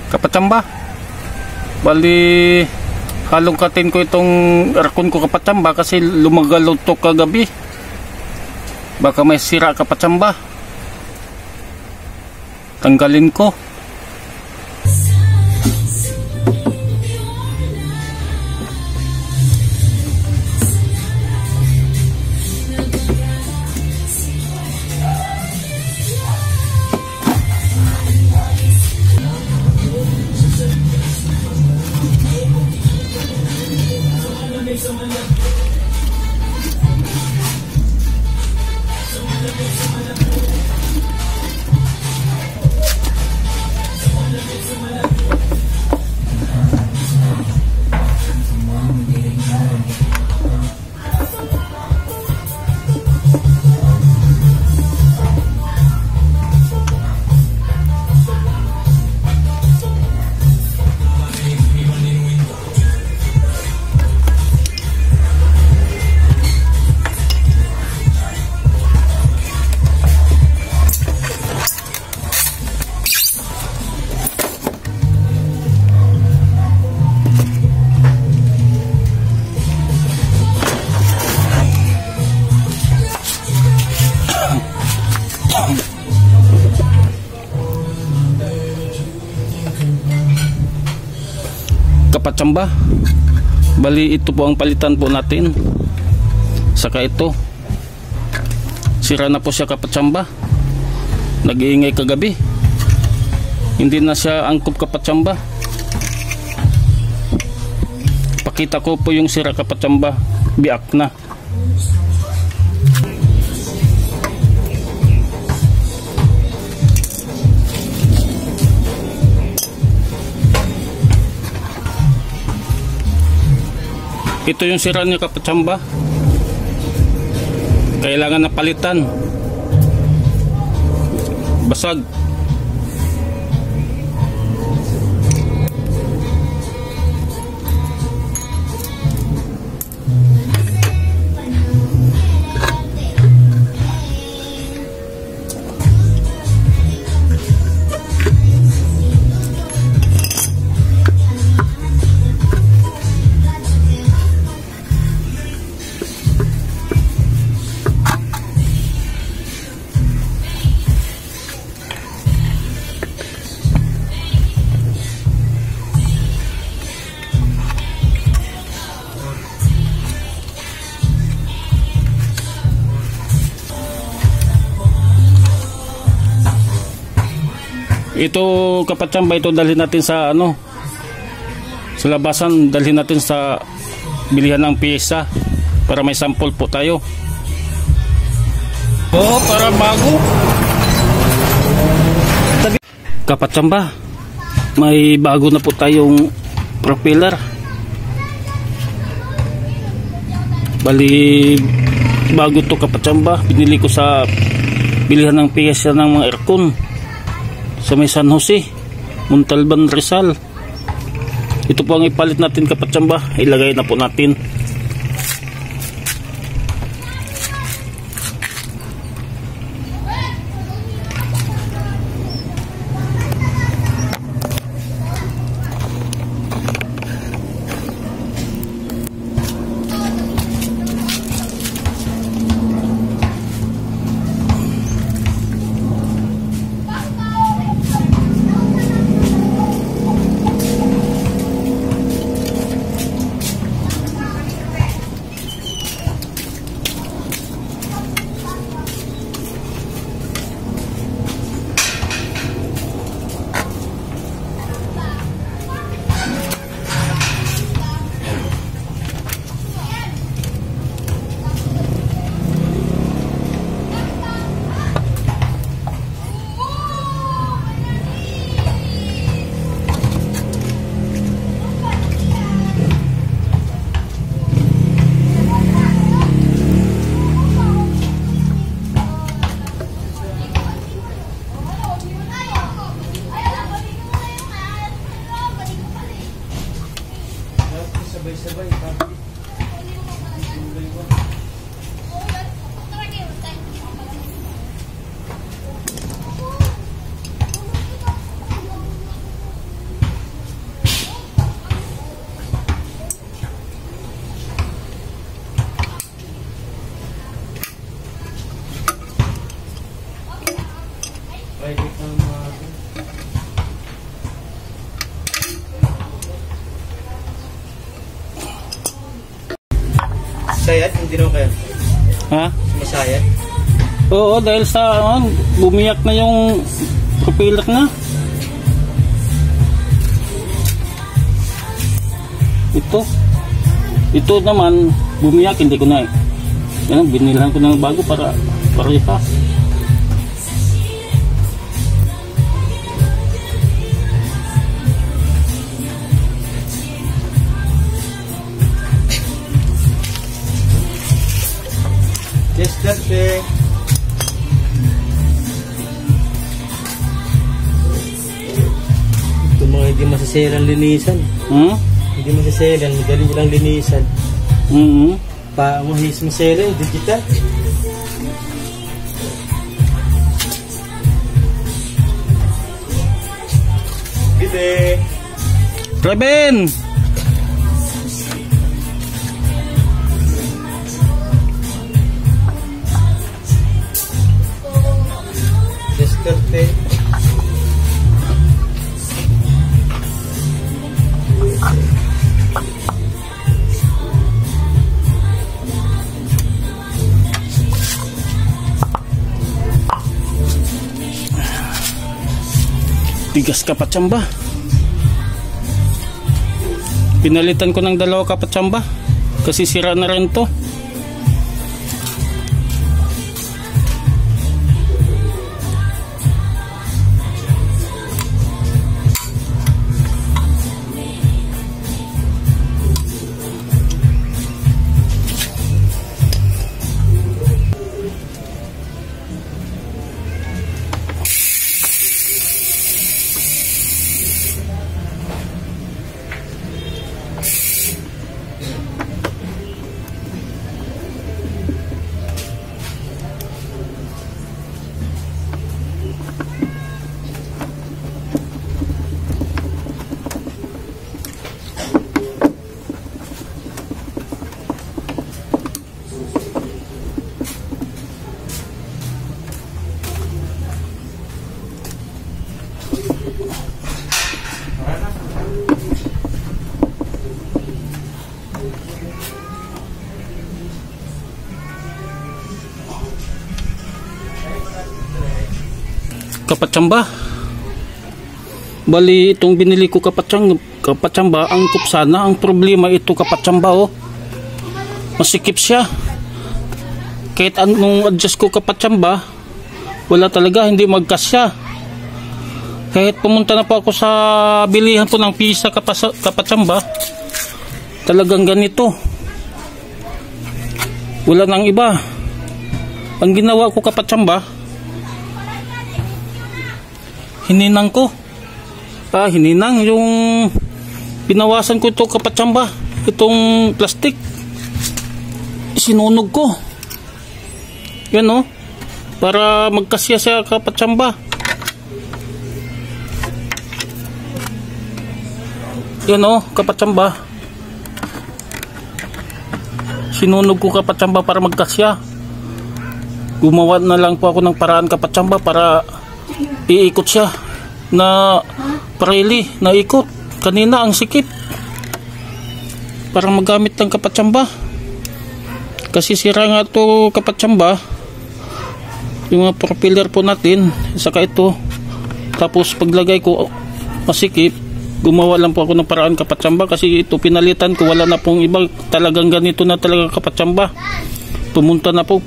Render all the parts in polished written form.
Kapatsamba. Bali halong katin ko itong aircon ko kapatsamba kasi lumagalaw to kagabi. Baka may sira kapatsamba. Tanggalin ko. Kapatsamba. Bali ito po ang palitan po natin. Saka ito. Sira na po siya kapatsamba. Nag-iingay kagabi. Hindi na siya angkop kapatsamba. Pakita ko po yung sira kapatsamba. Biak na. Ito yung sira niya kapatsamba. Kailangan na palitan. Basag. Ito kapatsamba, ito dalhin natin sa sa labasan, dalhin natin sa bilihan ng piyesa para may sample po tayo. Para bago. Kapatsamba, may bago na po tayong propeller. Bali bago to kapatsamba, binili ko sa bilihan ng piyesa ng mga aircon sa may San Jose, Montalban, Rizal. Ito po ang ipalit natin kapatsamba. Ilagay na po natin. ginawa kayo? Ha? Masaya? Oo, dahil sa bumiyak na yung propeller na. Ito naman bumiyak, hindi ko na yan, binilhan ko ng bago para parehas. Yes, dati. Ito mga hindi masasayang linisan. Hindi masasayang, madali lang linisan. Mahis masayang, digital. Gide. Reben! Deskarte. Tigas kapatsamba. Pinalitan ko ng 2 kapatsamba kasi sira na rin to. Kapatsamba. Bali itong binili ko kapatsamba, ang kupsana. Ang problema ito kapatsamba, masikip siya. Kahit anong adjust ko kapatsamba, wala talaga, hindi magkasya. Kahit pumunta na po ako sa bilihan po ng pisa kapatsamba, talagang ganito. Wala nang iba. Ang ginawa ko kapatsamba, hininang ko. Hininang yung pinawasan ko ito kapatsamba, itong plastic, sinunog ko yan para magkasya sa kapatsamba. Yan kapatsamba, sinunog ko kapatsamba para magkasya. Gumawa na lang po ako ng paraan kapatsamba para iikot siya na pareli na ikot. Kanina ang sikip para magamit ng kapatsamba kasi sira nga to kapatsamba, yung mga propeller po natin, saka ito. Tapos paglagay ko masikip, gumawa lang po ako ng paraan kapatsamba kasi ito pinalitan ko, wala na pong iba, talagang ganito na talaga kapatsamba. Pumunta na po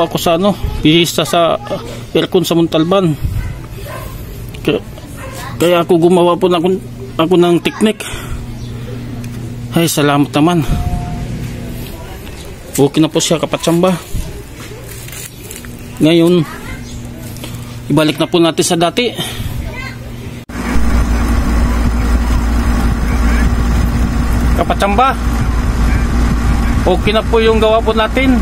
ako sa pihista sa aircon sa Montalban. Kaya ako gumawa po ako ng teknik. Ay, salamat naman. Okay na po siya kapatsamba. Ngayon, ibalik na po natin sa dati. Kapatsamba, okay na po yung gawa po natin.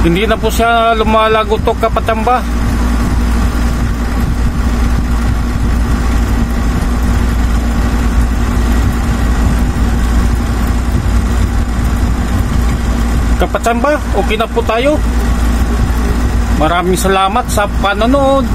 Hindi na po siya lumalagotok kapatsamba. Kapatsamba, okay na po tayo. Maraming salamat sa panonood.